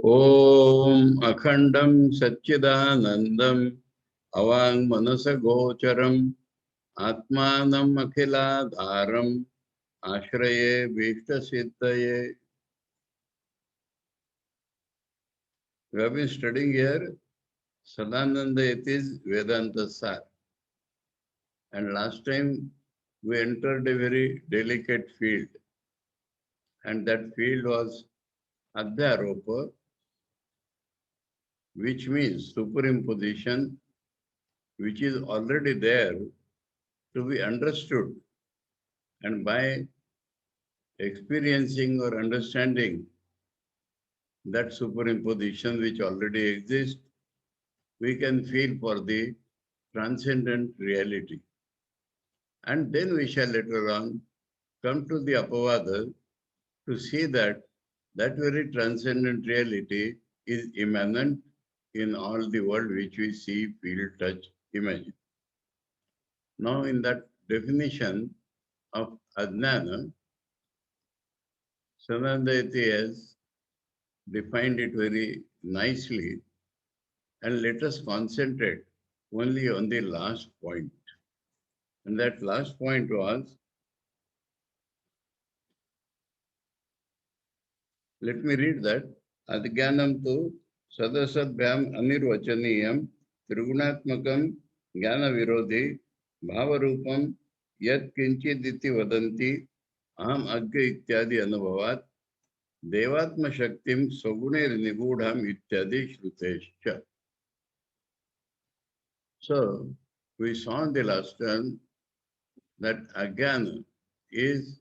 Om अखंडम Sachchidanandam अवांग Manas गोचरम आत्मानम अखिलाधारम आश्रये भीष्ट सिद्धये. We have been studying here Sadananda Yati's Vedanta Sar, and last time we entered a very delicate field, and that field was Adhyaropa, which means superimposition, which is already there to be understood, and by experiencing or understanding that superimposition which already exists, we can feel for the transcendent reality. And then we shall later on come to the Apavada to see that that very transcendent reality is immanent in all the world which we see, feel, touch, imagine. Now in that definition of Ajnana, Sanandayati has defined it very nicely, and let us concentrate only on the last point. And that last point was, let me read that. Adgyanam tu sadasadbhyam anirvachaniyam trigunaatmakam jnana virodhi bhavarupam yat kinchiditi vadanti aham agya ityadi anubhavat devatma shaktim saguner nigudham ityadi shrutescha. So, we saw in the last turn that Ajnana is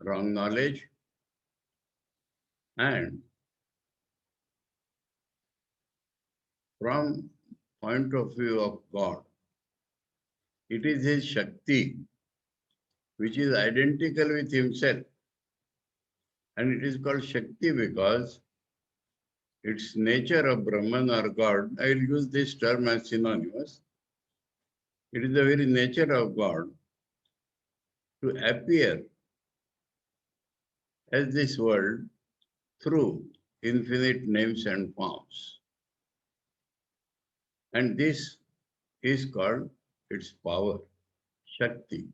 wrong knowledge, and from point of view of God, it is his Shakti which is identical with himself, and it is called Shakti because its nature of Brahman or God, I will use this term as synonymous. It is the very nature of God to appear as this world through infinite names and forms. And this is called its power, Shakti,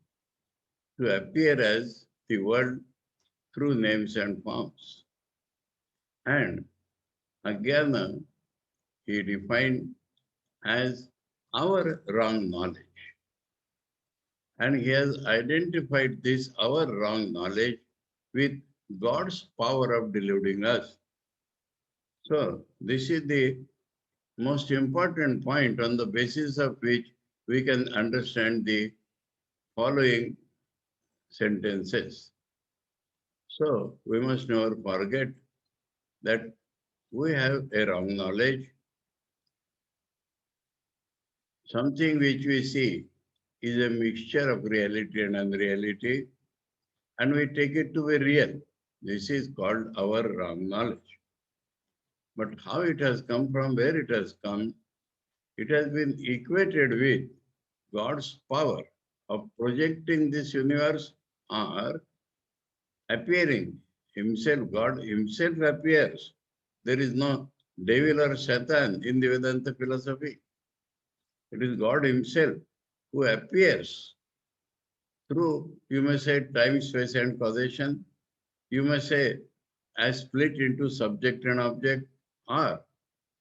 to appear as the world through names and forms. And Ajnana, he defined as our wrong knowledge. And he has identified this, our wrong knowledge, with God's power of deluding us. So, this is the most important point on the basis of which we can understand the following sentences. So, we must never forget that we have a wrong knowledge. Something which we see is a mixture of reality and unreality, and we take it to be real. This is called our wrong knowledge. But how it has come from, where it has come, it has been equated with God's power of projecting this universe or appearing himself. God himself appears. There is no devil or Satan in the Vedanta philosophy. It is God himself who appears through, you may say, time, space, and causation. You may say, as split into subject and object, or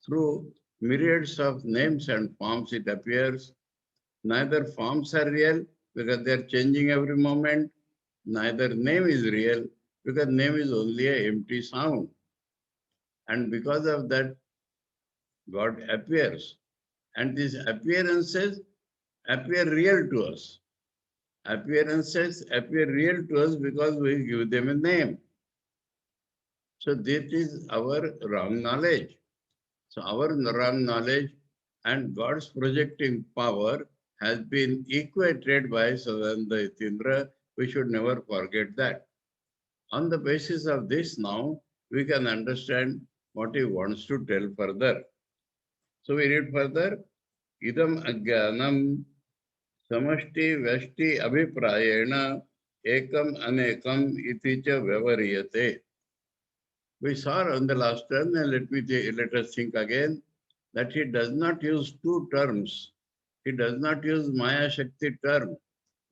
through myriads of names and forms it appears. Neither forms are real because they are changing every moment. Neither name is real because name is only an empty sound. And because of that, God appears. And these appearances appear real to us. Appearances appear real to us because we give them a name. So that is our wrong knowledge. So our wrong knowledge and God's projecting power has been equated by Sadananda Yatindra. We should never forget that. On the basis of this now, we can understand what he wants to tell further. So we read further, idam ajnanam samashti vyashti abhiprayena ekam anekam iti cha vyavariyate. We saw on the last term, and let us think again, that he does not use two terms. He does not use Maya Shakti term,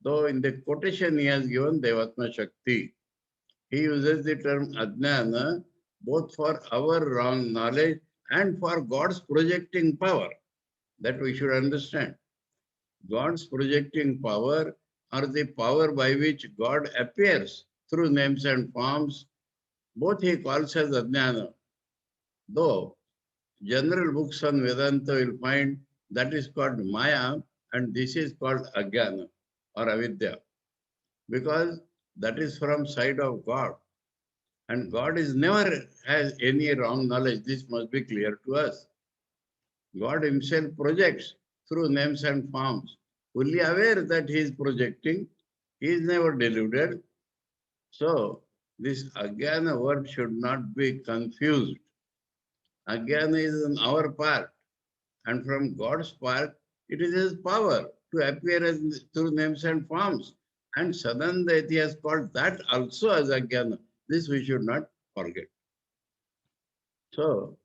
though in the quotation he has given Devatma Shakti. He uses the term Ajnana both for our wrong knowledge and for God's projecting power. That we should understand. God's projecting power or the power by which God appears through names and forms, both he calls as Ajnana. Though general books on Vedanta will find that is called Maya and this is called Ajnana or Avidya, because that is from side of God. And God is never has any wrong knowledge. This must be clear to us. God himself projects through names and forms, fully aware that he is projecting. He is never deluded. So this Ajnana word should not be confused. Ajnana is on our part, and from God's part, it is his power to appear as, through names and forms. And Sadananda he has called that also as Ajnana. This we should not forget. So,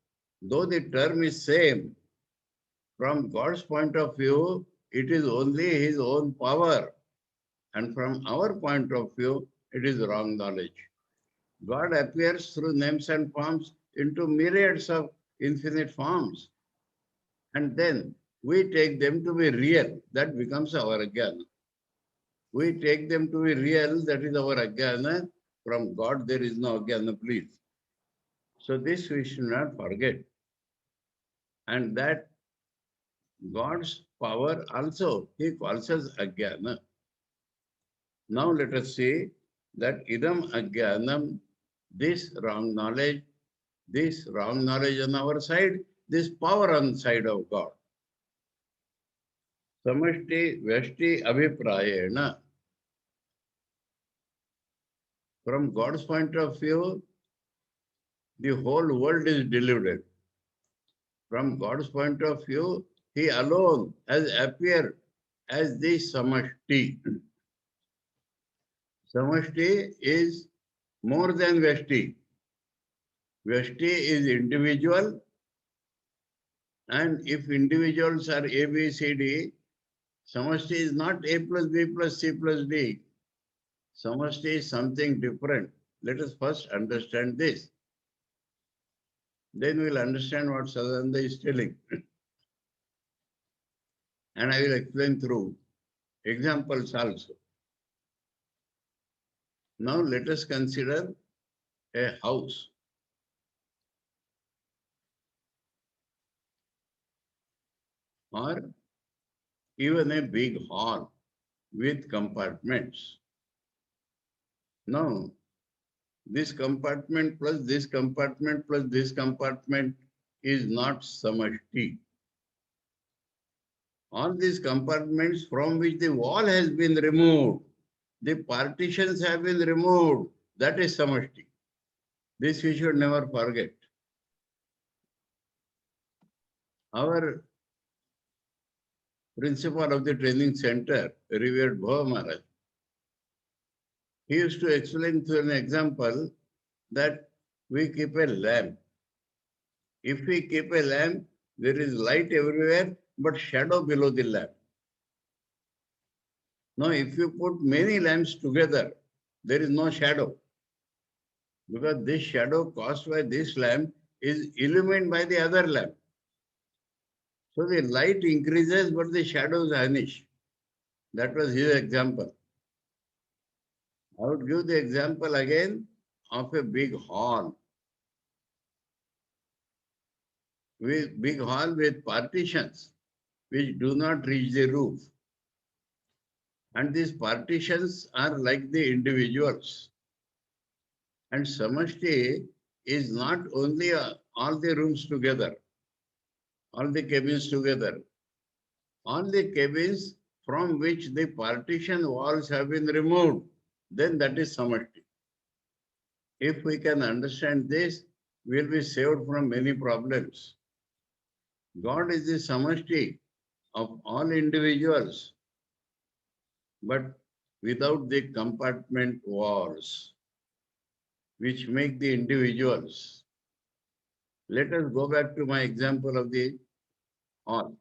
though the term is same, from God's point of view, it is only his own power. And from our point of view, it is wrong knowledge. God appears through names and forms into myriads of infinite forms. And then we take them to be real. That becomes our Ajnana. We take them to be real. That is our Ajnana. From God, there is no Ajnana, please. So this we should not forget. And that God's power also, he calls us Ajnana. Now let us see that idam Ajnanam, this wrong knowledge on our side, this power on the side of God. Samashti Vyashti Abhiprayena. From God's point of view, the whole world is deluded. From God's point of view, he alone has appeared as the Samashti. Samashti is more than Vyashti. Vyashti is individual, and if individuals are A, B, C, D, Samashti is not A plus B plus C plus D. Samashti is something different. Let us first understand this. Then we'll understand what Sadananda is telling. And I will explain through examples also. Now let us consider a house. Or even a big hall with compartments. Now, this compartment plus this compartment plus this compartment is not samashti. All these compartments from which the wall has been removed, the partitions have been removed, that is samashti. This we should never forget. Our principal of the training center, revered Bhava Maharaj, he used to explain through an example that we keep a lamp. If we keep a lamp, there is light everywhere, but shadow below the lamp. Now, if you put many lamps together, there is no shadow. Because this shadow caused by this lamp is illumined by the other lamp. So the light increases, but the shadows vanish. That was his example. I would give the example again of a big hall. Big hall with partitions which do not reach the roof. And these partitions are like the individuals. And samashti is not only all the rooms together, all the cabins together, all the cabins from which the partition walls have been removed, then that is samashti. If we can understand this, we will be saved from many problems. God is the samashti of all individuals, but without the compartment walls. which make the individuals. Let us go back to my example of the hall.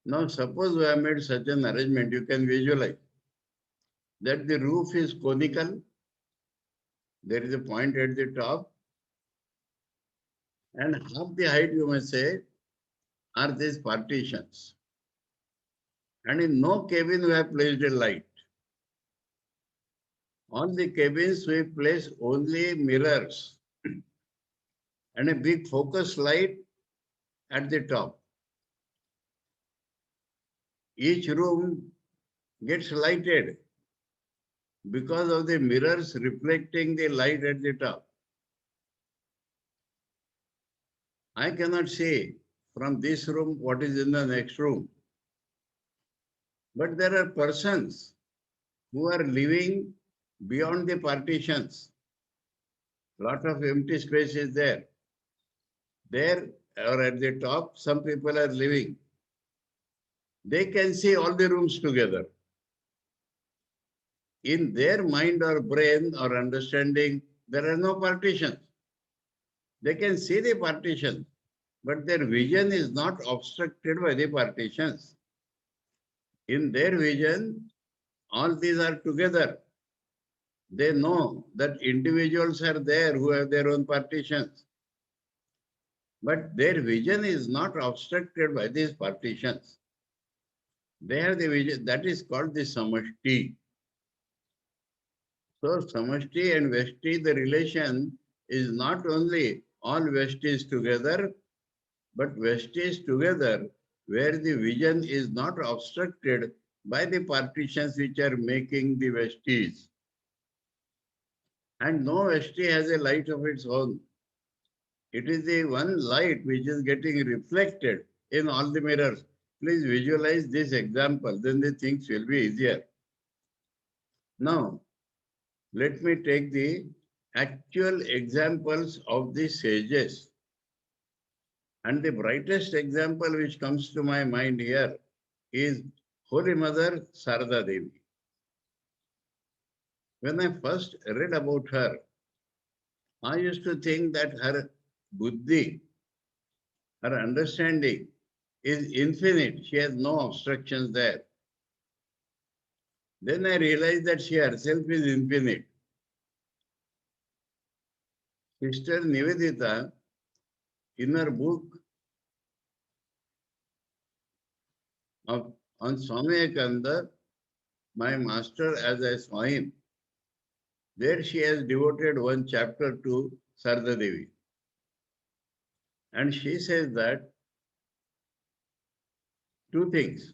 Now, suppose we have made such an arrangement, you can visualize that the roof is conical. There is a point at the top, and half the height, you may say, are these partitions. And in no cabin we have placed a light. On the cabins we place only mirrors and a big focus light at the top. Each room gets lighted because of the mirrors reflecting the light at the top. I cannot see from this room what is in the next room. But there are persons who are living beyond the partitions. Lot of empty space is there. There or at the top, some people are living. They can see all the rooms together. In their mind or brain or understanding, there are no partitions. They can see the partitions, but their vision is not obstructed by the partitions. In their vision, all these are together. They know that individuals are there who have their own partitions. But their vision is not obstructed by these partitions. They have the vision, that is called the samashti. So samashti and veshti, the relation is not only all veshtis together, but veshtis together where the vision is not obstructed by the partitions which are making the veshtis. And no veshti has a light of its own. It is the one light which is getting reflected in all the mirrors. Please visualize this example, then the things will be easier. Now, let me take the actual examples of the sages. And the brightest example which comes to my mind here is Holy Mother Sarada Devi. When I first read about her, I used to think that her buddhi, her understanding is infinite. She has no obstructions there. Then I realized that she herself is infinite. Sister Nivedita, in her book on Swami Vivekananda, my master as I saw him, there she has devoted one chapter to Sarada Devi. And she says that two things,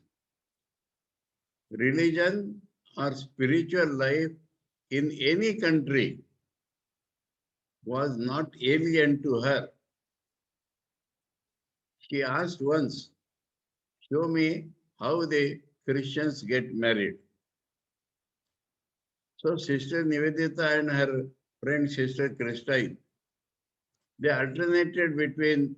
religion or spiritual life in any country was not alien to her. She asked once, show me how the Christians get married. So Sister Nivedita and her friend Sister Christine, they alternated between,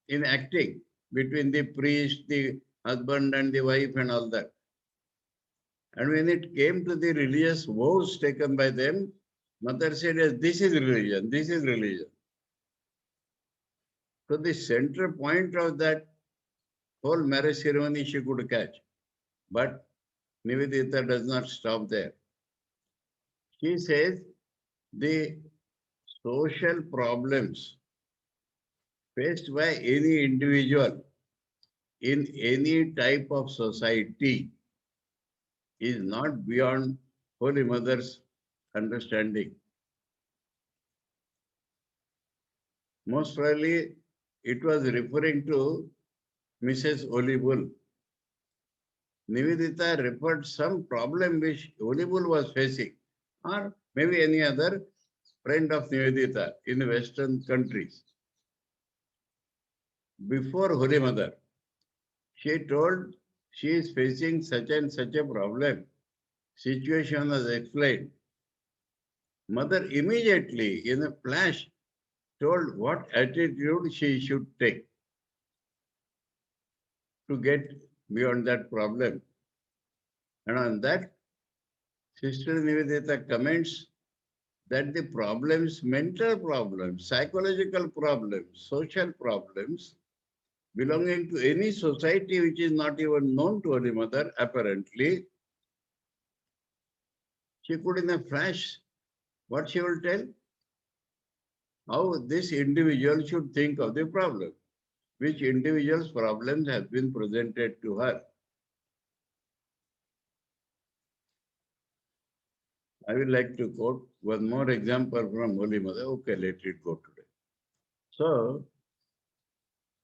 in acting, between the priest, the husband and the wife and all that. And when it came to the religious vows taken by them, Mother said, yes, this is religion, this is religion. So the center point of that whole marriage ceremony she could catch. But Nivedita does not stop there. She says the social problems faced by any individual in any type of society is not beyond Holy Mother's understanding. Most probably, it was referring to Mrs. Olibull. Nivedita referred some problem which Olibull was facing, or maybe any other friend of Nivedita in Western countries. Before Holy Mother, she told she is facing such and such a problem. Situation was explained. Mother immediately, in a flash, told what attitude she should take to get beyond that problem. And on that, Sister Nivedita comments that the problems, mental problems, psychological problems, social problems belonging to any society which is not even known to Holy Mother, apparently, she could in a flash, what she will tell? How this individual should think of the problem, which individual's problems have been presented to her. I would like to quote one more example from Holy Mother. Okay, let it go today. So,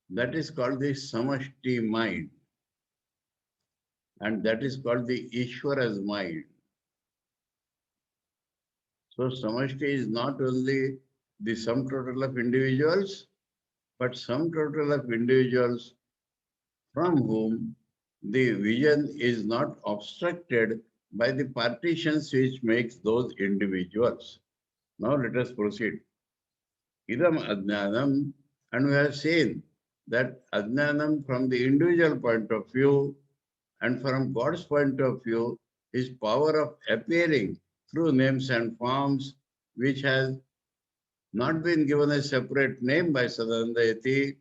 that is called the Samashti mind, and that is called the Ishvara's mind. So, Samashti is not only the sum total of individuals, but sum total of individuals from whom the vision is not obstructed by the partitions which makes those individuals. Now let us proceed. Idam Ajnanam, and we have seen that Ajnanam from the individual point of view and from God's point of view is power of appearing through names and forms which has not been given a separate name by Sadanandayati,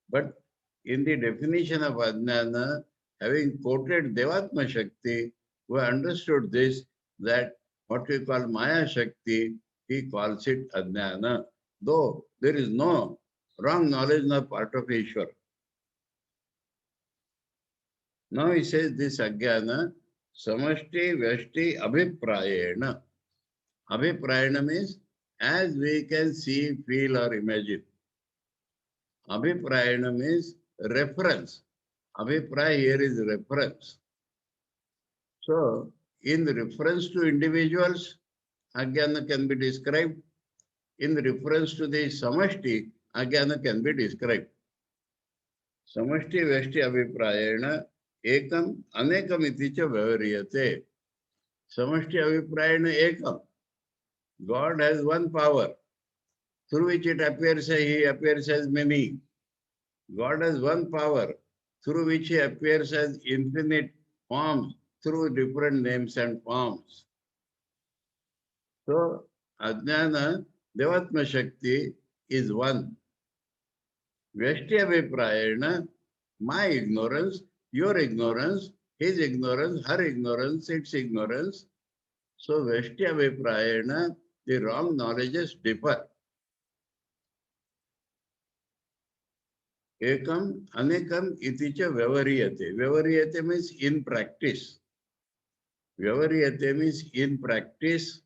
but in the definition of Ajnana, having quoted Devatma Shakti, we understood this, that what we call Maya Shakti, he calls it Ajnana, though there is no wrong knowledge on the part of Ishwar. Now he says this Ajnana, Samashti Vyashti Abhiprayena. Abhiprayena means as we can see, feel or imagine. Abhiprayena means reference. Abhipraya here is reference. So, in reference to individuals, Ajnana can be described. In reference to the Samashti, Ajnana can be described. Samashti Vyashti Abhiprayena Ekam Anekam iti cha Vyavariyate. Samashti Abhiprayena Ekam. God has one power through which it appears, he appears as many. God has one power through which he appears as infinite forms through different names and forms. So, Ajnana, Devatma Shakti is one. Vyashti Abhiprayena, my ignorance, your ignorance, his ignorance, her ignorance, its ignorance. So, Vyashti Abhiprayena, the wrong knowledges differ. Ekam, anekam iti cha vyavariyate. Vyavariyate means in practice. Vyavariyate means in practice,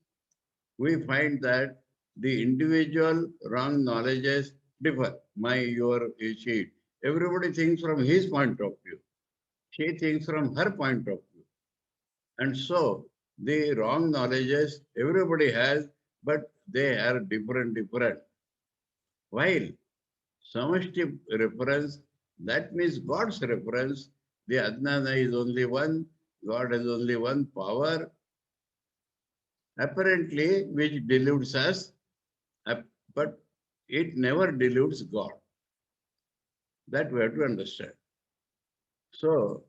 we find that the individual wrong knowledges differ. My, your, she. Everybody thinks from his point of view. She thinks from her point of view. And so the wrong knowledges everybody has, but they are different. While Samashti reference, that means God's reference, the Ajnana is only one, God has only one power, apparently which deludes us, but it never deludes God. That we have to understand. So,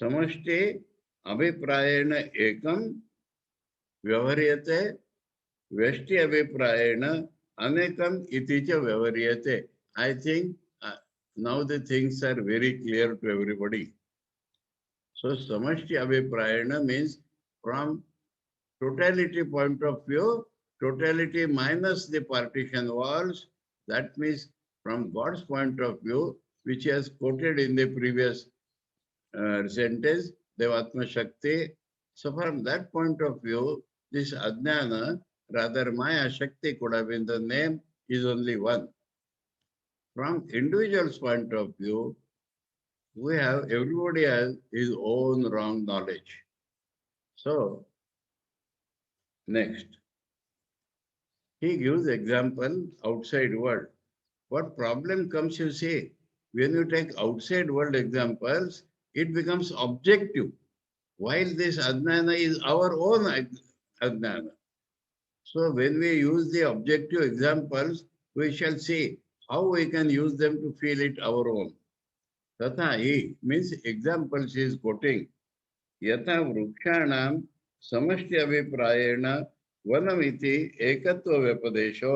Samashti Abhiprayena Ekam Vyavariyate Vyashti Abhiprayena Anekam Iticha Vyavariyate. I think now the things are very clear to everybody. So, Samashti Abhiprayena means from totality point of view, totality minus the partition walls, that means from God's point of view, which he has quoted in the previous sentence, Devatma Shakti. So from that point of view, this Ajnana, rather Maya Shakti could have been the name, is only one. From individual's point of view, everybody has his own wrong knowledge. So, next. He gives example outside world. What problem comes, you see, when you take outside world examples, it becomes objective. While this Ajnana is our own Ajnana. So when we use the objective examples, we shall see how we can use them to feel it our own. Tatha hi means examples is quoting. Yatha vrukshanam samashti abhiprayena वनमिति एकत्व व्यपदेशो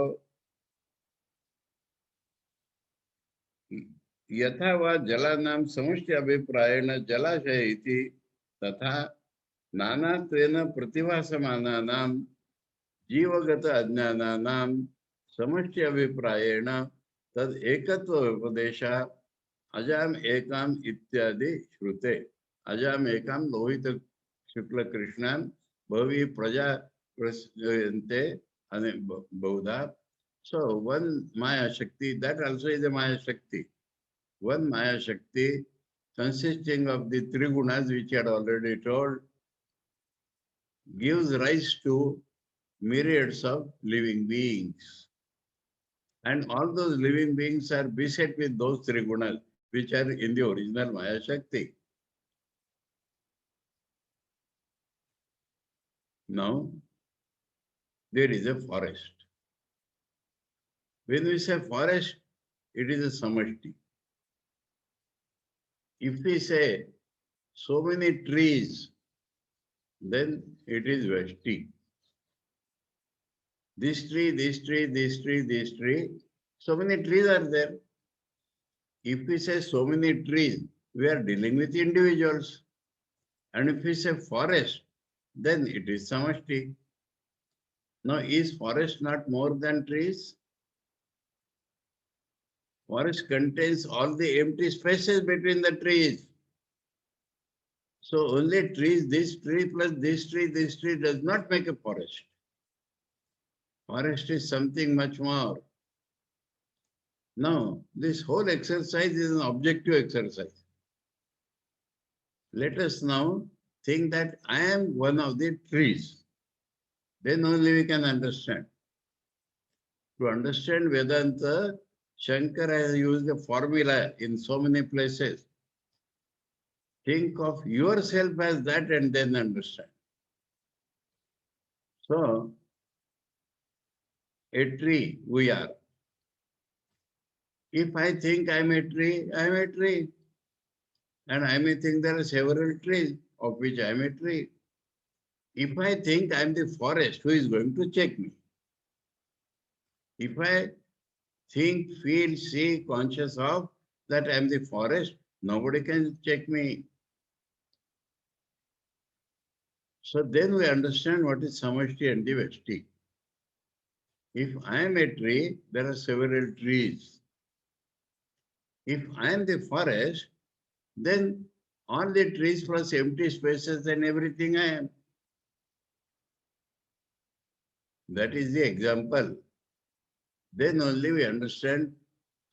यथा वा जलानां समष्टि अभिप्रायेण जलाशय इति तथा नानात्वेन प्रतिभासमानानां जीवगत अज्ञानानां समष्टि अभिप्रायेण तद एकत्व उपदेशः अजाम एकाम इत्यादि श्रुते अजाम एकाम लोहित शुक्ल कृष्णान भवि प्रजा प्रसयन्ते बहुधा. So one Maya Shakti, that also is a Maya Shakti. One Maya Shakti consisting of the three gunas which I had already told gives rise to myriads of living beings. And all those living beings are beset with those three gunas which are in the original Maya Shakti. Now, there is a forest. When we say forest, it is a samashti. If we say so many trees, then it is vashti. This tree, this tree, this tree, this tree, so many trees are there. If we say so many trees, we are dealing with individuals. And if we say forest, then it is samashti. Now, is forest not more than trees? Forest contains all the empty spaces between the trees. So only trees, this tree plus this tree does not make a forest. Forest is something much more. Now, this whole exercise is an objective exercise. Let us now think that I am one of the trees. Then only we can understand. To understand Vedanta, Shankara has used a formula in so many places. Think of yourself as that and then understand. So, a tree we are. If I think I'm a tree, I'm a tree. And I may think there are several trees of which I'm a tree. If I think I'm the forest, who is going to check me? If I think, feel, see, conscious of that I'm the forest, nobody can check me. So then we understand what is samashti and the vashti. If I am a tree, there are several trees. If I am the forest, then all the trees plus empty spaces and everything I am. That is the example. Then only we understand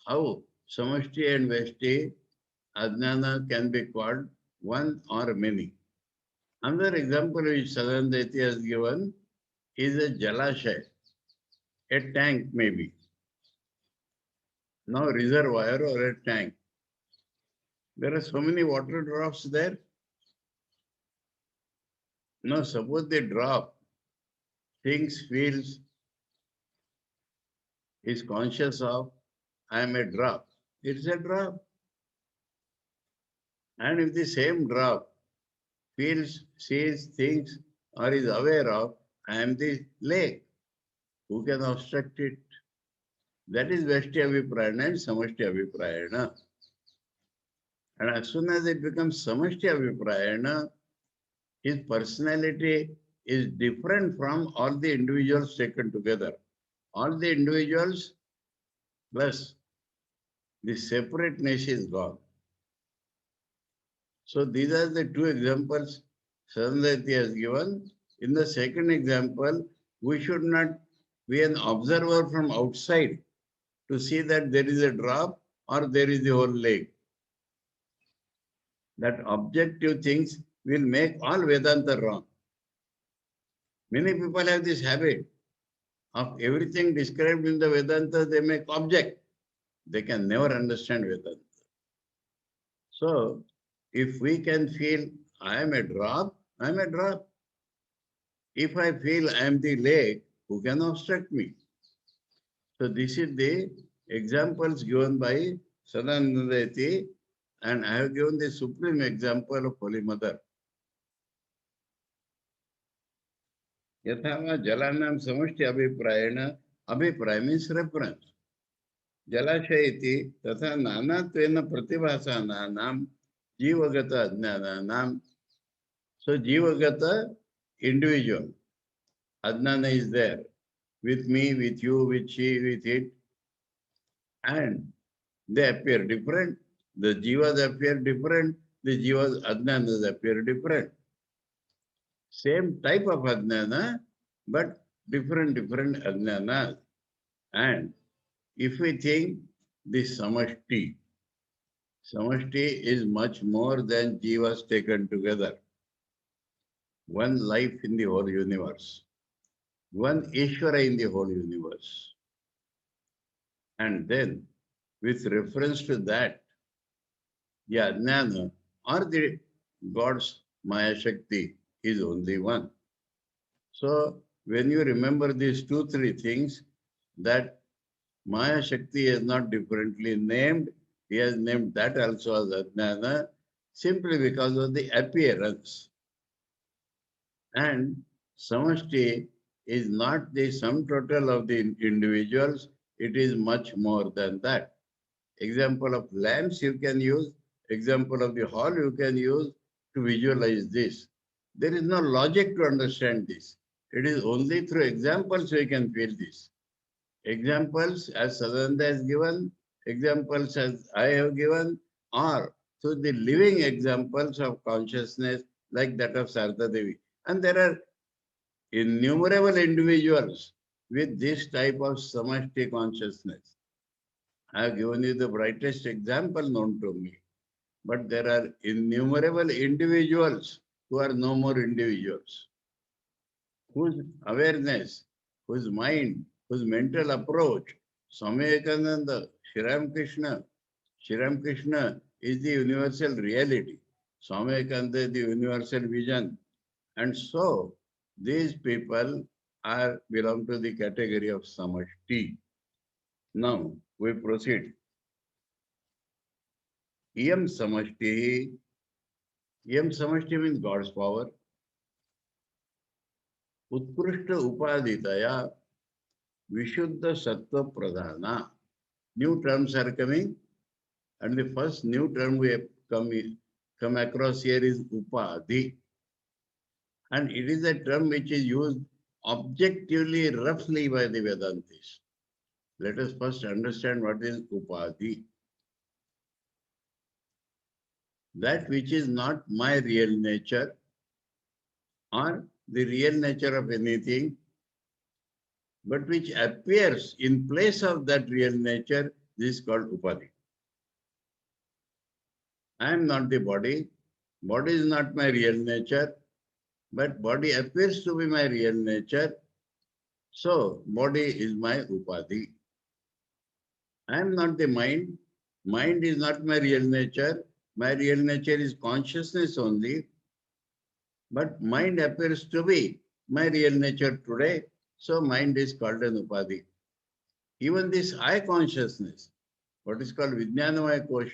how samashti and vashti, ajnana can be called one or many. Another example which Sadananda has given is a jalashay, a tank maybe. Now reservoir or a tank. There are so many water drops there. Now suppose they drop, thinks, feels, is conscious of, I am a drop. It's a drop. And if the same drop feels, sees, thinks, or is aware of, I am the lake. Who can obstruct it? That is Vashti Abhiprayana and Samashti Abhiprayana. And as soon as it becomes Samashti Abhiprayana, his personality is different from all the individuals taken together. All the individuals plus the separateness is gone. So these are the two examples Sadananda has given. In the second example, we should not be an observer from outside to see that there is a drop or there is the whole lake. That objective things will make all Vedanta wrong. Many people have this habit of everything described in the Vedanta, they make object. They can never understand Vedanta. So, if we can feel, I am a drop, I am a drop. If I feel I am the lake, who can obstruct me? So, this is the examples given by Sadananda, and I have given the supreme example of Holy Mother. यथा वा जलानां समष्टि अभिप्रायेण, अभिप्राय means reference. जलाशय इति तथा नानात्वेन प्रतिभासानां जीवगत अज्ञानानां. So जीवगत individual Adnana is there with me, with you, with she, with it, and they appear different. The jivas appear different, the jivas Adnanas appear different. Same type of Adnana, but different Adnanas. And if we think the Samashti is much more than jivas taken together. One life in the whole universe, one Ishvara in the whole universe. And then, with reference to that, the Ajnana or the God's Maya Shakti is only one. So, when you remember these 2-3 things, that Maya Shakti is not differently named, he has named that also as Ajnana, simply because of the appearance. And Samashti is not the sum total of the individuals, it is much more than that. Example of lamps you can use, example of the hall you can use to visualize this. There is no logic to understand this. It is only through examples we can feel this. Examples as Sadananda has given, examples as I have given, or through the living examples of consciousness like that of Sarada Devi. And there are innumerable individuals with this type of samashti consciousness. I have given you the brightest example known to me. But there are innumerable individuals who are no more individuals, whose awareness, whose mind, whose mental approach, Swami Vivekananda, Shri Ram Krishna is the universal reality. Swami Vivekananda is the universal vision. And so these people are belong to the category of samashti. Now we proceed. Iyam samashti. Iyam samashti means God's power. उत्कृष्ट उपाधितया विशुद्ध सत्व प्रधाना. New terms are coming, and the first new term we have come across here is upadhi, and it is a term which is used objectively roughly by the Vedantis. Let us first understand what is upadhi. That which is not my real nature or the real nature of anything, but which appears in place of that real nature, this is called upadhi. I am not the body. Body is not my real nature, but body appears to be my real nature. So, body is my upadhi. I am not the mind. Mind is not my real nature. My real nature is consciousness only. But mind appears to be my real nature today. So, mind is called an upadhi. Even this I consciousness, what is called Vijnanamaya Kosha,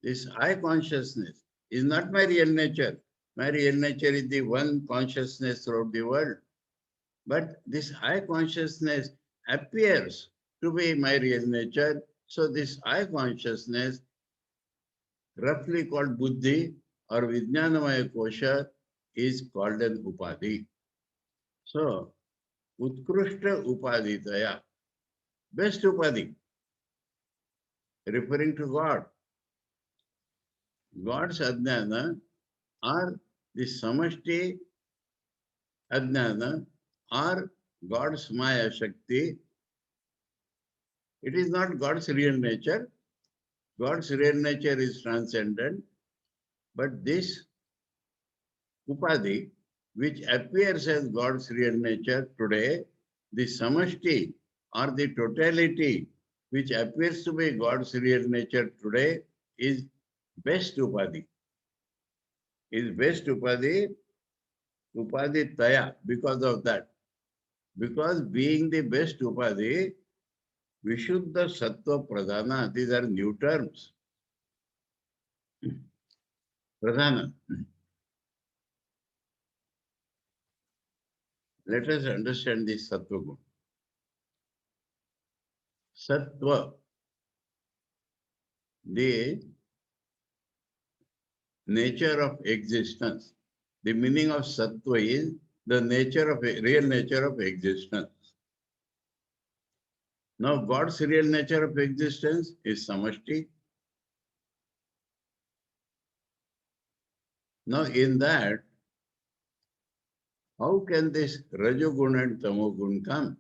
this I consciousness is not my real nature. My real nature is the one consciousness throughout the world. But this I consciousness appears to be my real nature. So this I consciousness, roughly called Buddhi or Vijnanamaya Kosha, is called an Upadhi. So, Utkrushta Upadhitaya, best Upadhi, referring to God. God's Ajnana or the Samashti Ajnana or God's Maya Shakti. It is not God's real nature. God's real nature is transcendent. But this Upadhi, which appears as God's real nature today, the Samashti or the totality, which appears to be God's real nature today, is best Upadhi. Is best Upadhi, Upadhi Taya, because of that. Because being the best Upadhi, Vishuddha Sattva Pradhana, these are new terms. Pradhana. Let us understand this Sattva Guna. Sattva, the nature of existence. The meaning of Sattva is the nature of real nature of existence. Now, God's real nature of existence is Samashti. Now, in that, how can this Rajogun and Tamogun come?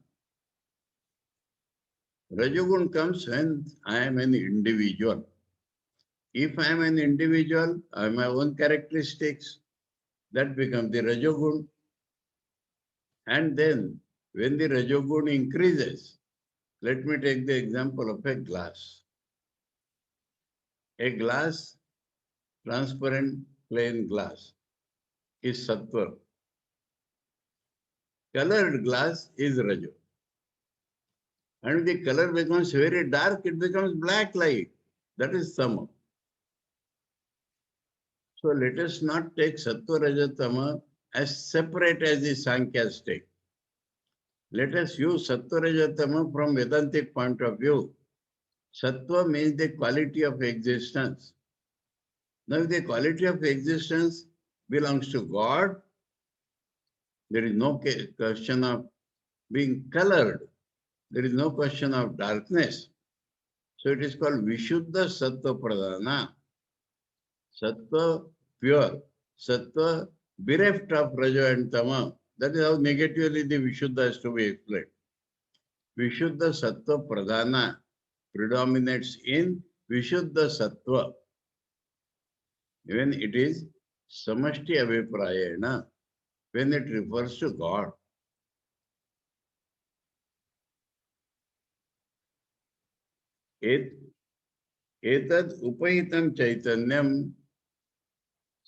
Rajogun comes when I am an individual. If I am an individual, I have my own characteristics. That becomes the Rajogun. And then, when the Rajogun increases, let me take the example of a glass. A glass, transparent, plain glass, is Sattva. Colored glass is Rajo. And the color becomes very dark, it becomes black light. That is Tama. So let us not take Sattva, Raja, Tama as separate as the Sankhya's take. Let us use Sattva, Raja, Tama from Vedantic point of view. Sattva means the quality of existence. Now, if the quality of existence belongs to God, there is no question of being colored. There is no question of darkness. So it is called Vishuddha Sattva Pradhana. Sattva pure. Sattva bereft of Raja and Tama. That is how negatively the Vishuddha has to be explained. Vishuddha Sattva Pradhana predominates in Vishuddha Sattva. When it is Samashti Abhiprayena, when it refers to God. Etad upahitam chaitanyam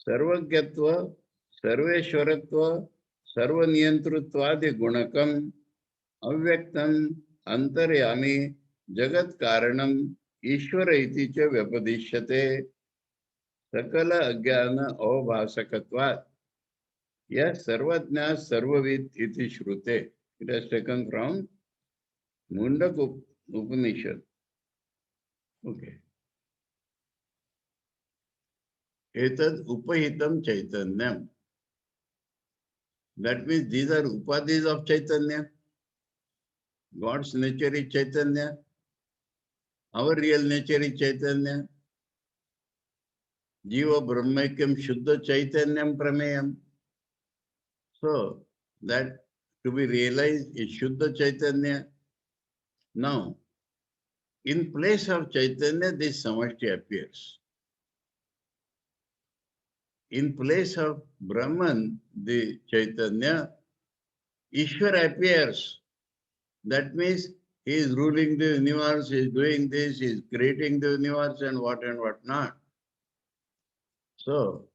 sarvagyatva sarveshwaratva sarvaniyantrutvadi gunakam avyaktam antaryami jagat karanam ishvara iti cha vyapadishyate sakala ajnana avbhasakatvat yes sarvajna sarvavid iti shrute. It has taken from Mundak Upanishad. Okay. Etad upahitam chaitanyam. That means these are upadhis of Chaitanya. God's nature is Chaitanya. Our real nature is Chaitanya. Jiva Brahmaikam Shuddha Chaitanyam Prameyam. So that to be realized is Shuddha Chaitanya. Now, in place of Chaitanya, this Samashti appears. In place of Brahman, the Chaitanya, Ishvara appears. That means he is ruling the universe, he is doing this, he is creating the universe and what not. So,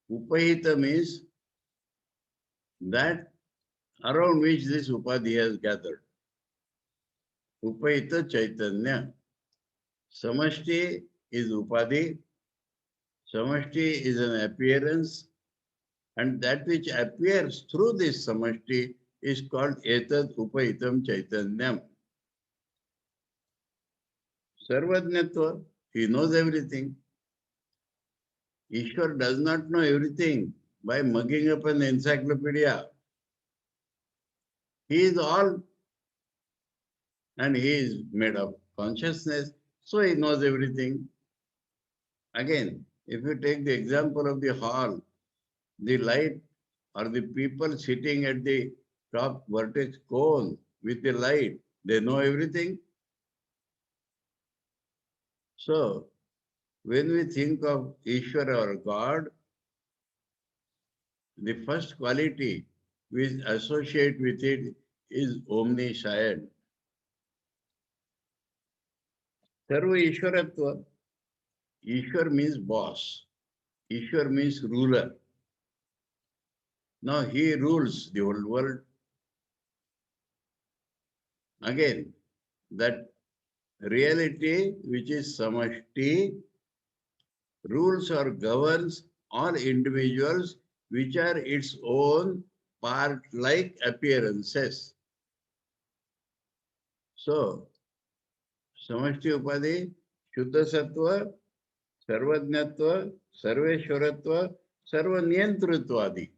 Upahita means that around which this Upadhi has gathered. Upahita Chaitanya. Samashti is Upadhi. Samashti is an appearance, and that which appears through this Samashti is called Etad Upahitam Chaitanyam. Sarvajnatva, he knows everything. Ishwar does not know everything by mugging up an encyclopedia. He is all, and he is made of consciousness, so he knows everything. Again, if you take the example of the hall, the light or the people sitting at the top vertex cone with the light, they know everything. So, when we think of Ishvara or God, the first quality we associate with it is omniscient. Sarva Ishwaratva. Ishwar means boss. Ishwar means ruler. Now he rules the whole world. Again, that reality which is Samashti rules or governs all individuals which are its own part-like appearances. So, Samashti Upadhi, Shuddha Sattva, Sarvajnatva, Sarveshwaratva, Sarvaniyantrittvadi,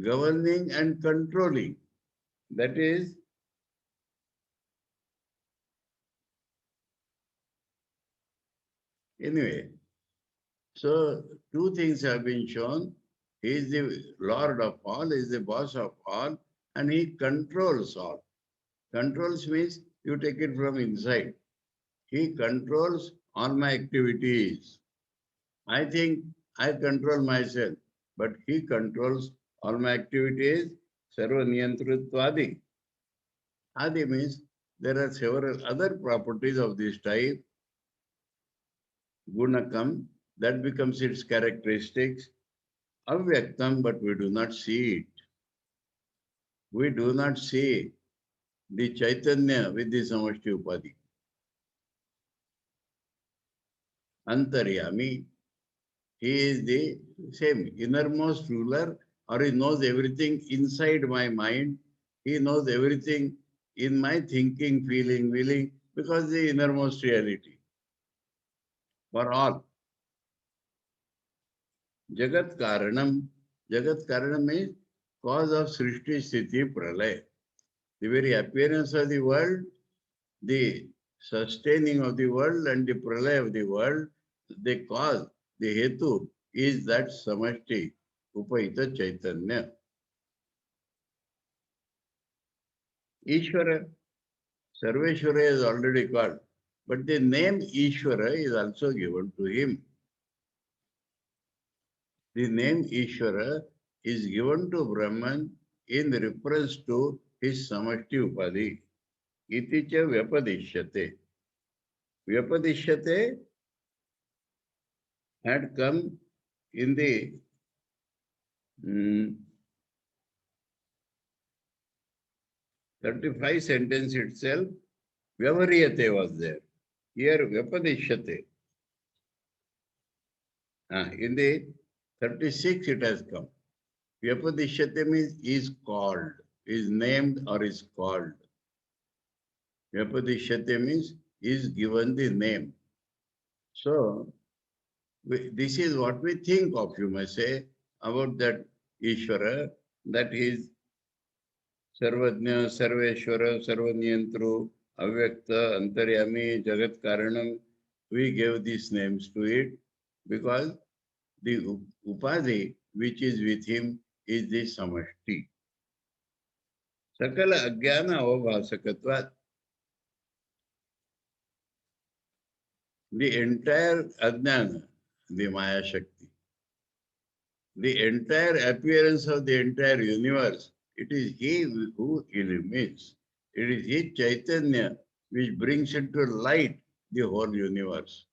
governing and controlling. That is, anyway, so two things have been shown. He is the Lord of all, he is the boss of all, and he controls all. Controls means you take it from inside. He controls all my activities. I think I control myself, but he controls all my activities. Sarva Niyantrittvadi. Adi means there are several other properties of this type. Gunakam, that becomes its characteristics. Avyaktam, but we do not see it. We do not see the Chaitanya with the Samashti Upadhi. Antaryami, he is the same innermost ruler, or he knows everything inside my mind. He knows everything in my thinking, feeling, willing, because the innermost reality for all. Jagat Karanam. Jagat Karanam is cause of Srishti Sthiti Pralaya. The very appearance of the world, the sustaining of the world and the pralaya of the world, the cause, the hetu is that samashti, upahita chaitanya. Ishvara, Sarveshwara is already called, but the name Ishvara is also given to him. The name Ishvara is given to Brahman in reference to his samashti upadhi. Iti cha vyapadishyate. Vyapadishyate had come in the 35 sentence itself. Vyavariyate was there. Here Vyapadishyate. In the 36 it has come. Vyapadishyate means is called, is named or is called. Vyapadishyate means is given the name. So, this is what we think of, you may say, about that Ishvara, that is Sarvajna, Sarveshwara, Sarvaniyantru, Avyakta, Antaryami, Jagat Karanam. We gave these names to it because the Upadhi which is with him is the Samashti. Sakala Ajnana Avabhasakatvat. The entire Ajnana, the Maya Shakti, the entire appearance of the entire universe, it is he who illumines. It is his Chaitanya which brings into light the whole universe.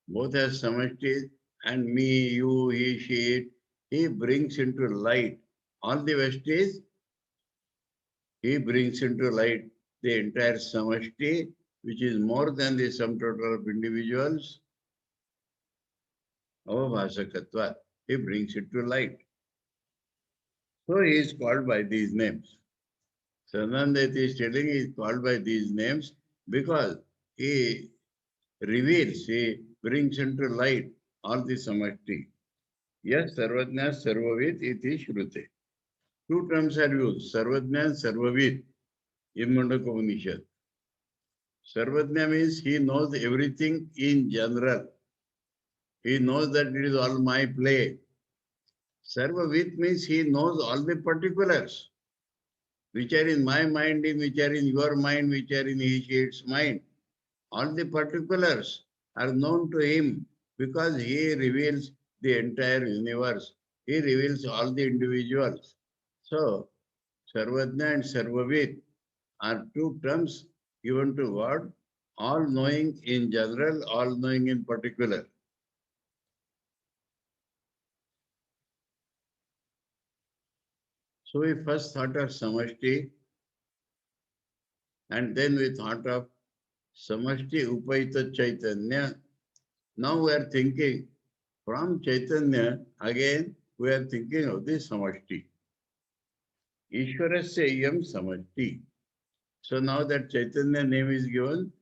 Both as Samashti and me, you, he, she, it, he brings into light all the Vestis. He brings into light the entire Samashti, which is more than the sum total of individuals. Avabhasakatva, he brings it to light. So he is called by these names. Sanandayati is telling he is called by these names because he reveals, he brings into light all the Samashti. Yes, Sarvajna Sarvavid iti Shrute. Two terms are used, Sarvajna and Sarvavid in Mundaka Upanishad. Sarvajna means he knows everything in general. He knows that it is all my play. Sarvavid means he knows all the particulars, which are in my mind, which are in your mind, which are in its mind. All the particulars are known to him because he reveals the entire universe. He reveals all the individuals. So, Sarvajna and Sarvavid are two terms given to God, all knowing in general, all knowing in particular. So we first thought of Samashti and then we thought of Samashti Upahita Chaitanya. Now we are thinking from Chaitanya again we are thinking of the samashti. Ishwarasya iyam samashti. So now that Chaitanya name is given,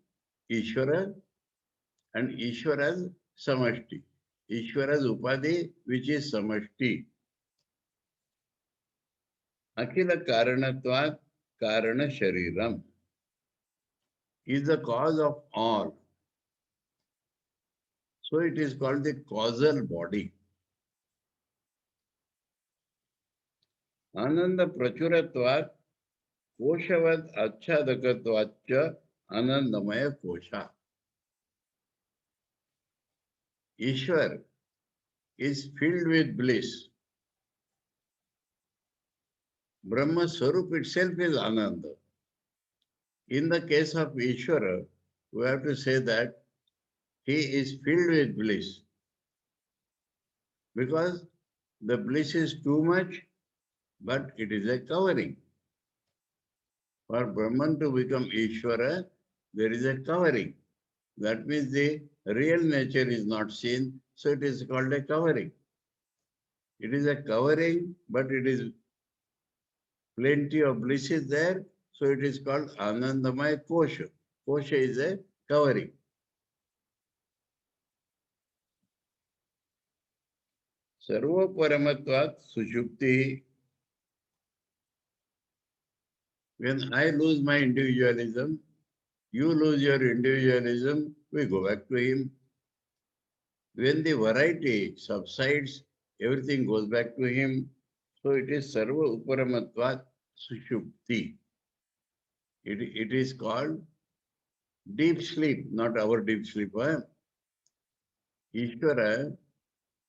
Ishvara and Ishvara's samashti. Ishvara's upadhi, which is samashti. Akhila karanatvat karana shariram is the cause of all. So it is called the causal body. Ananda prachuratvat koshavad achadakatvatcha anandamaya kosha. Ishwar is filled with bliss. Brahma Swarup itself is Ananda. In the case of Ishvara, we have to say that he is filled with bliss. Because the bliss is too much, but it is a covering. For Brahman to become Ishvara, there is a covering. That means the real nature is not seen, so it is called a covering. It is a covering, but it is plenty of bliss is there, so it is called Anandamaya Kosha. Kosha is a covering. Sarva Paramatvat Sushupti. When I lose my individualism, you lose your individualism, we go back to him. When the variety subsides, everything goes back to him. So it is Sarva Uparamatvat Sushupti. It is called deep sleep, not our deep sleep. Ishvara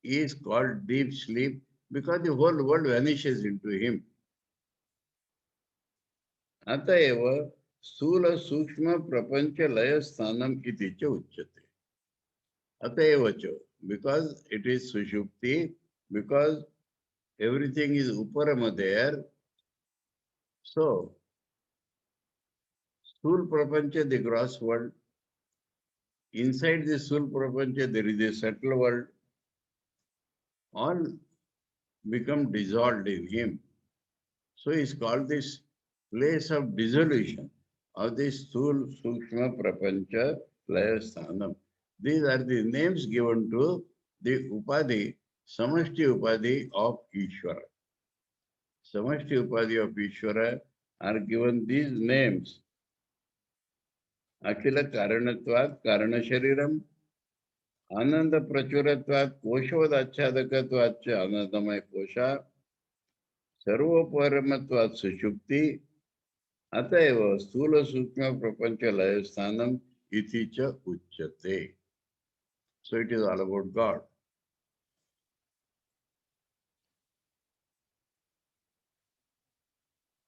is called deep sleep because the whole world vanishes into him. Atayeva Sula Sukshma Prapancha Laya Sthanam iti cha uchyate. Atayeva cha, because it is Sushupti, because everything is Uparama there. So, Sthul Prapancha, the gross world. Inside the Sthul Prapancha, there is a subtle world. All become dissolved in him. So, he is called this place of dissolution of the Sthul Sukshma Prapancha Laya Sthanam. These are the names given to the Upadhi, Samashti Upadhi of Ishvara. Samashti Upadhi of Ishvara are given these names. Akhila Karanatvat Karana Shariram, Ananda Prachuratvat Koshavad Achadakatvatcha Anandamaya Kosha, Sarva Paramatvat Sushupti, Atayeva Sthula Sukshma Prapancha Laya Sthanam iti cha uchyate. So it is all about God.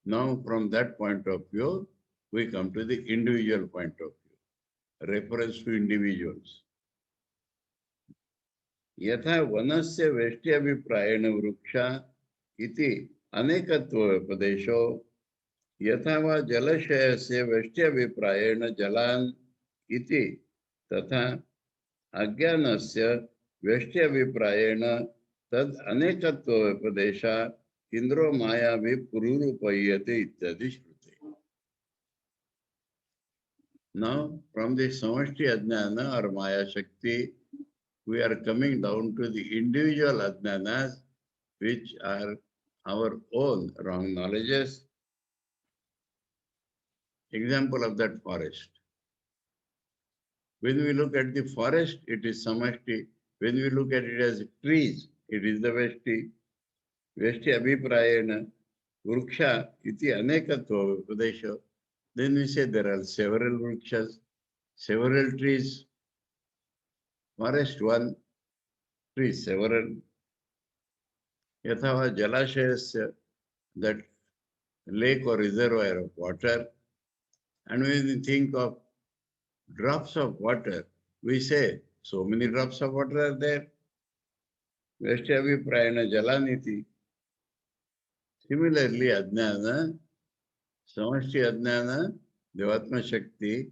Now, from that point of view, we come to the individual point of view, reference to individuals. Yatha vanasya veshtyaviprayena vruksha iti anekatva padesho, yatha va jalashayasya veshtyaviprayena jalan iti tatha ajnanasya veshtyaviprayena tad anekatva padesha Indro Maya Vipururupayate Ityadi Shruti. Now, from the Samashti Ajnana or Maya Shakti, we are coming down to the individual Ajnanas, which are our own wrong knowledges. Example of that forest. When we look at the forest, it is Samashti. When we look at it as trees, it is the Veshti. Veshti Abhiprayena. Vruksha iti anekatva Pradesha. Then we say there are several vrukshas, several trees. Forest one, trees several. Yathava Jalashayasya, that lake or reservoir of water. And when we think of drops of water, we say so many drops of water are there. Veshti Prayana Jalaniti. Similarly, Ajnana, Samashti Ajnana, Devatma Shakti,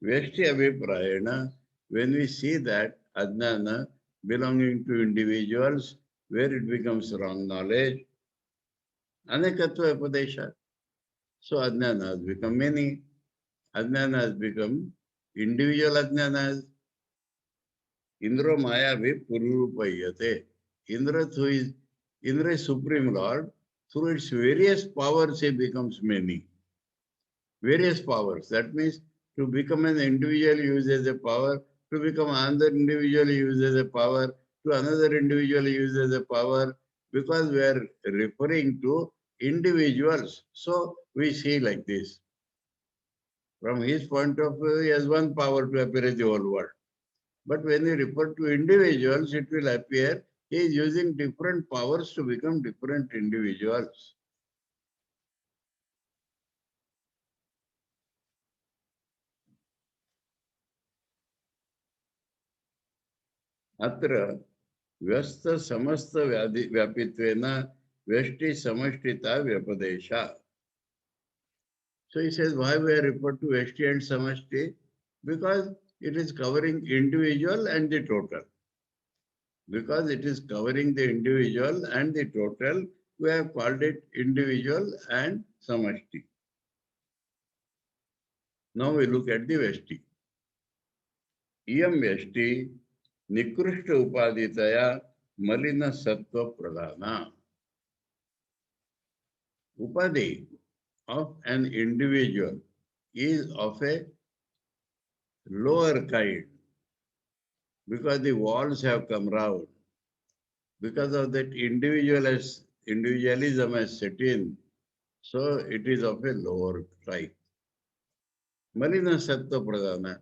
Veshti Abhiprayana, when we see that Ajnana belonging to individuals, where it becomes wrong knowledge. Anekatva Upadesha. So Ajnana has become many. Ajnana has become individual Ajnanas. Indra Maya vi Purupayate. Indra is Supreme Lord. Through its various powers, he becomes many. Various powers. That means to become an individual, he uses a power. To become another individual, he uses a power. To another individual, he uses a power. Because we are referring to individuals. So we see like this. From his point of view, he has one power to appear in the whole world. But when you refer to individuals, it will appear he is using different powers to become different individuals. Atra vyasta samasta vyapittvena vyashti samashtita vyapadesha. So he says, why we are referred to Vyashti and Samashti? Because it is covering individual and the total. Because it is covering the individual and the total, we have called it individual and Samashti. Now we look at the Vyashti. Iyam Vyashti Nikrishta Upaditaya Malina Sattva Pradhana. Upadi of an individual is of a lower kind because the walls have come round. Because of that individualism has set in, so it is of a lower type. Malina Sattva Pradhana.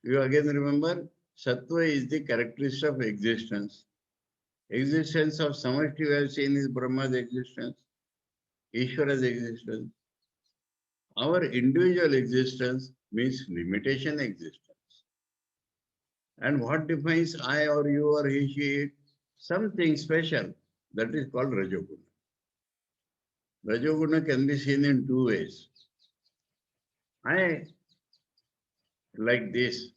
You again remember, Sattva is the characteristic of existence. Existence of Samashti we have seen is Brahma's existence, Ishvara's existence. Our individual existence means limitation existence. And what defines I or you or he, she, it? Something special. That is called Rajoguna. Rajoguna can be seen in two ways. I like this.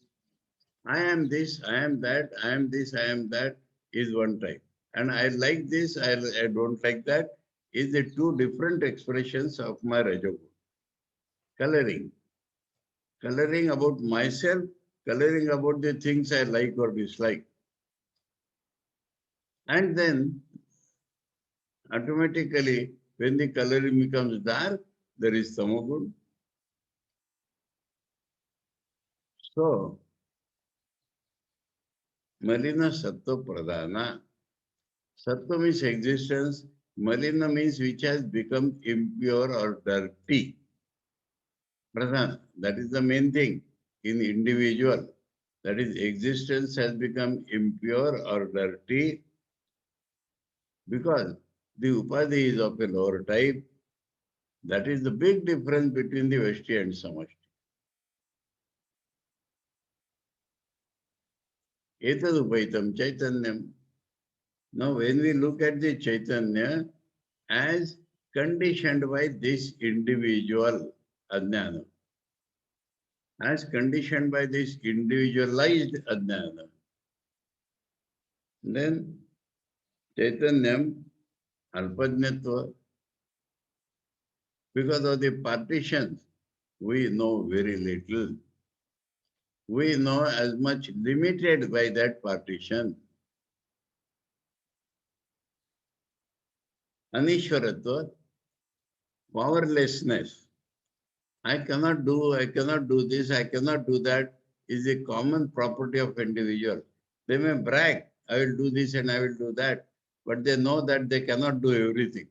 I am this, I am that, I am this, I am that is one type. And I like this, I don't like that is the two different expressions of my Rajoguna. Coloring. Coloring about myself, coloring about the things I like or dislike. And then automatically, when the coloring becomes dark, there is Tamogun. So, Malina Sattva Pradhana. Sattva means existence. Malina means which has become impure or dirty. Pradhana, that is the main thing in individual. That is, existence has become impure or dirty because the upadhi is of a lower type. That is the big difference between the Vyashti and Samashti. Etadupaitam Chaitanyam. Now, when we look at the Chaitanya as conditioned by this individual Ajnana, as conditioned by this individualized Ajnana, then Chaitanyam Alpajnatva, because of the partitions, we know very little. We know as much limited by that partition. Anishwaratva, powerlessness. I cannot do this, I cannot do that is a common property of individual. They may brag, I will do this and I will do that, but they know that they cannot do everything.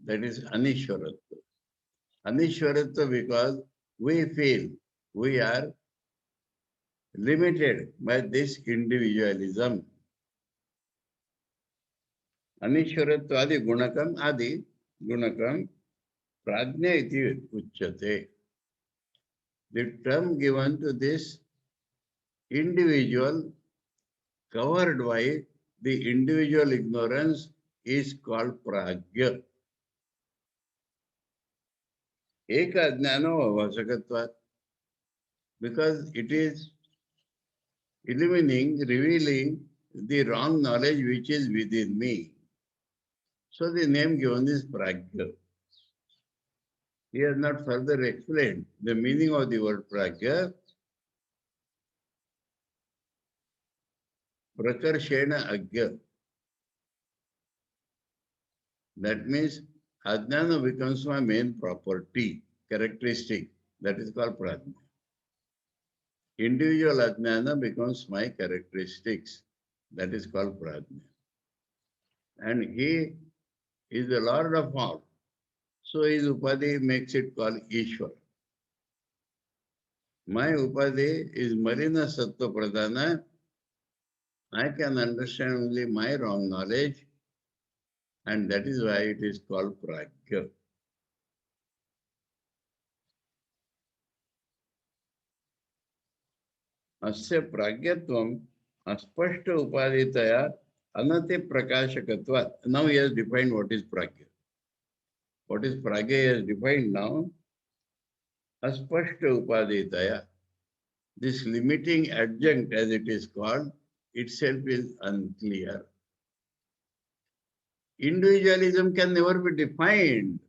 That is Anishwaratva. Anishwaratva because we feel we are limited by this individualism. Anishwaratva adi gunakam prajna iti uchyate. The term given to this individual covered by the individual ignorance is called prajna. Eka jnano avasakatvat, because it is revealing the wrong knowledge which is within me. So the name given is Pragya. He has not further explained the meaning of the word Pragya. Prakarshena Agya. That means Ajnana becomes my main property, characteristic. That is called Prajna. Individual Ajnana becomes my characteristics. That is called Prajna. And he is the Lord of all. So his Upadhi makes it called Ishwar. My Upadhi is Marina Sattva Pradhana. I can understand only my wrong knowledge, and that is why it is called Pragya. अस्य प्राज्ञत्वम् अस्पष्ट उपाधितया अनति प्रकाशकत्वात्. Now he has defined what is pragya. What is pragya he has defined now. Aspashta upaditaya. This limiting adjunct, as it is called, itself is unclear. Individualism can never be defined.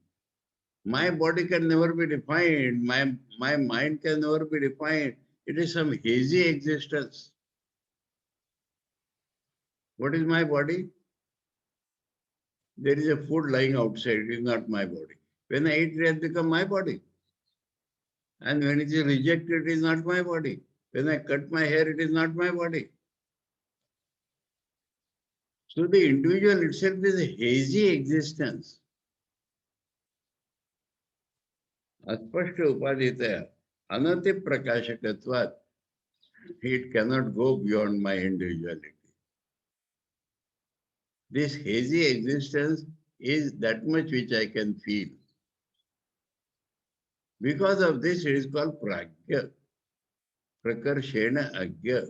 My body can never be defined. My mind can never be defined. It is some hazy existence. What is my body? There is a food lying outside. It is not my body. When I eat, it has become my body. And when it is rejected, it is not my body. When I cut my hair, it is not my body. So the individual itself is a hazy existence. Aspashta upaditaya anati prakashakatvat. It cannot go beyond my individuality. This hazy existence is that much which I can feel. Because of this, it is called pragya. Prakarshena agya.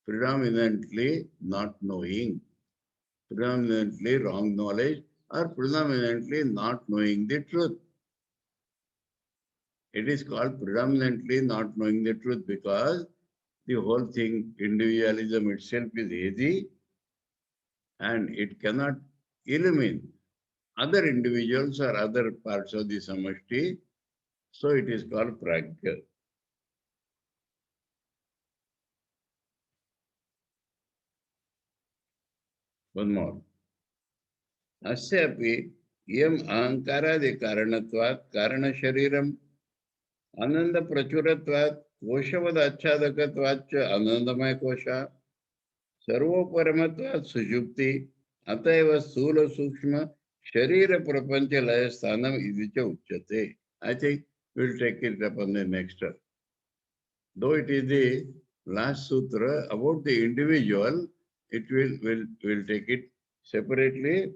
Predominantly not knowing, predominantly wrong knowledge, or predominantly not knowing the truth. It is called predominantly not knowing the truth because the whole thing, individualism itself is hazy and it cannot illumine other individuals or other parts of the samashti. So it is called pragya. One more. अस्यापि इयम् अहङ्कारादिकारणत्वात् कारणशरीरम् आनन्दप्रचुरत्वात् कोशवदाच्छादकत्वाच्च आनन्दमय कोशः सर्वोपरमत्वात् सुषुप्ति अतएव स्थूल सूक्ष्म शरीर प्रपंच लय स्थानम इति च उच्यते. I think we'll take it up on the next step. Though it is the last sutra about the individual, it will take it separately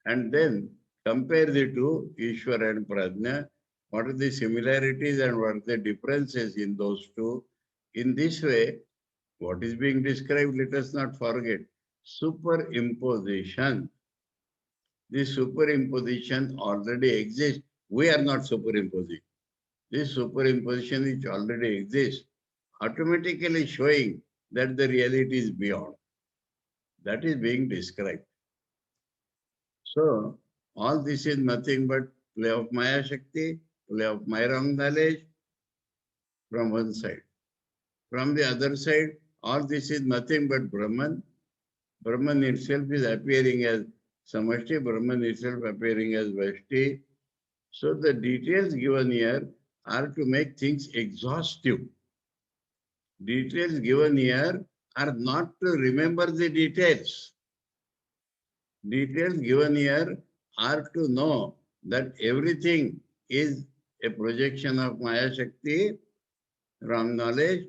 and then compare the two, Ishwara and Prajna. What are the similarities and what are the differences in those two? In this way, what is being described, let us not forget, superimposition. This superimposition already exists. We are not superimposing. This superimposition which already exists, automatically showing that the reality is beyond. That is being described. So, all this is nothing but play of Maya Shakti, play of my wrong knowledge from one side. From the other side, all this is nothing but Brahman. Brahman itself is appearing as Samashti, Brahman itself appearing as Vashti. So the details given here are to make things exhaustive. Details given here are not to remember the details. Details given here are to know that everything is a projection of Maya Shakti, wrong knowledge,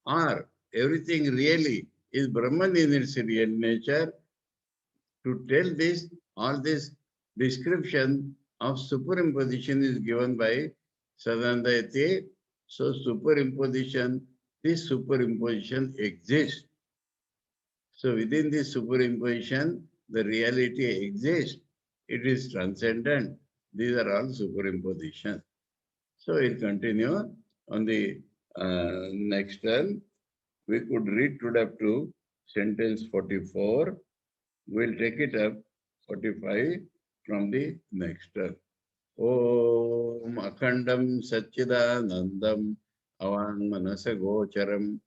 or everything really is Brahman in its real nature. To tell this, all this description of superimposition is given by Sadananda. So superimposition, this superimposition exists. So within this superimposition, the reality exists. It is transcendent. These are all superimposition. So we'll continue on the next term. We could read to up to sentence 44. We'll take it up 45 from the next. Om Akhandam Satchidanandam Avang Manasa Gocharam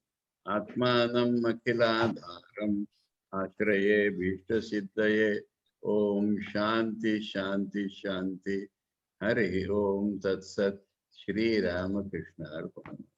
Atmanam Akhiladharam Ashraye Bhishta Siddhaye Om Shanti Shanti Shanti Hari Om Tat Sat Shri Ramakrishna Arpanam.